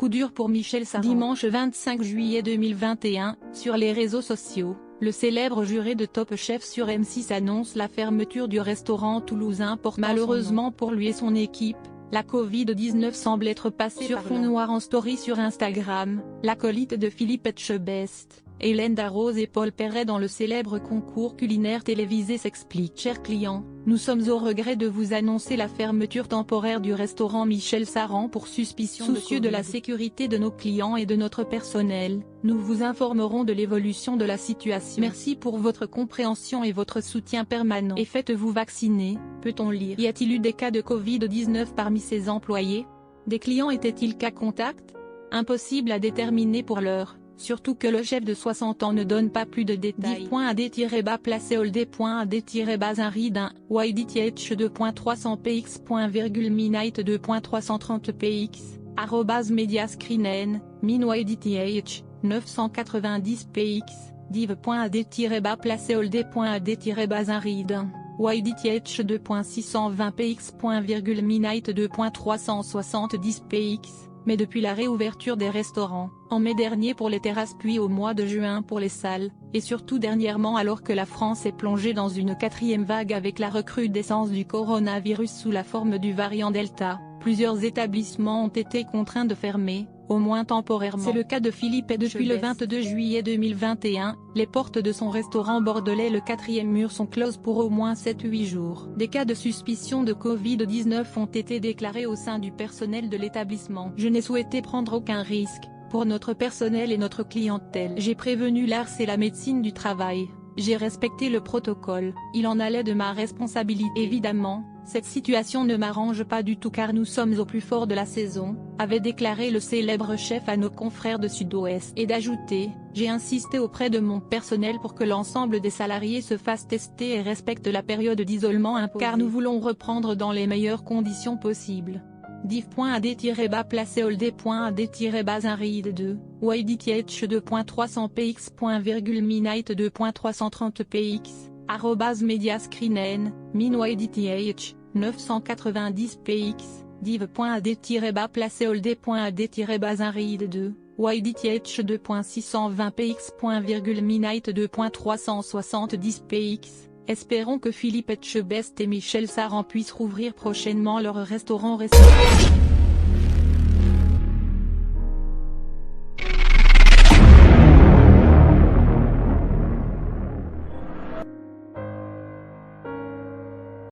coup dur pour Michel Saran. Dimanche 25 juillet 2021, sur les réseaux sociaux, le célèbre juré de Top Chef sur M6 annonce la fermeture du restaurant toulousain portant malheureusement pour lui et son équipe. La Covid-19 semble être passée sur fond noir en story sur Instagram. L'acolyte de Philippe Etchebest, Hélène Darroze et Paul Perret dans le célèbre concours culinaire télévisé s'explique. Chers clients, nous sommes au regret de vous annoncer la fermeture temporaire du restaurant Michel Saran pour suspicion soucieux de la sécurité de nos clients et de notre personnel. Nous vous informerons de l'évolution de la situation. Merci pour votre compréhension et votre soutien permanent. Et faites-vous vacciner, peut-on lire. Y a-t-il eu des cas de Covid-19 parmi ces employés? Des clients étaient-ils cas contact? Impossible à déterminer pour l'heure. Surtout que le chef de 60 ans ne donne pas plus de détails. div.ad-placé-old.ad-un YDTH 2.300px.midnight 2.330px @mediascreenen min YDTH 990px div.ad-placé-old.ad-un YDTH 2.620px.midnight 2.370px. Mais depuis la réouverture des restaurants, en mai dernier pour les terrasses puis au mois de juin pour les salles, et surtout dernièrement alors que la France est plongée dans une quatrième vague avec la recrudescence du coronavirus sous la forme du variant Delta, plusieurs établissements ont été contraints de fermer, au moins temporairement. C'est le cas de Philippe Etchebest. Depuis le 22 juillet 2021, les portes de son restaurant bordelais Le 4e Mur sont closes pour au moins 7-8 jours. Des cas de suspicion de Covid-19 ont été déclarés au sein du personnel de l'établissement. Je n'ai souhaité prendre aucun risque, pour notre personnel et notre clientèle. J'ai prévenu l'ARS et la médecine du travail. J'ai respecté le protocole, il en allait de ma responsabilité. Évidemment, cette situation ne m'arrange pas du tout car nous sommes au plus fort de la saison, avait déclaré le célèbre chef à nos confrères de Sud-Ouest. Et d'ajouter, j'ai insisté auprès de mon personnel pour que l'ensemble des salariés se fassent tester et respectent la période d'isolement imposée. Car nous voulons reprendre dans les meilleures conditions possibles. div.ad-placé-old.ad-un read 2, YDTH 2.300px.midnight 2.330px @mediascreenen min YDTH 990px div.ad-placé-old.ad-un read 2, YDTH 2.620px.midnight 2.370px. Espérons que Philippe Etchebest et Michel Saran puissent rouvrir prochainement leur restaurant respectif.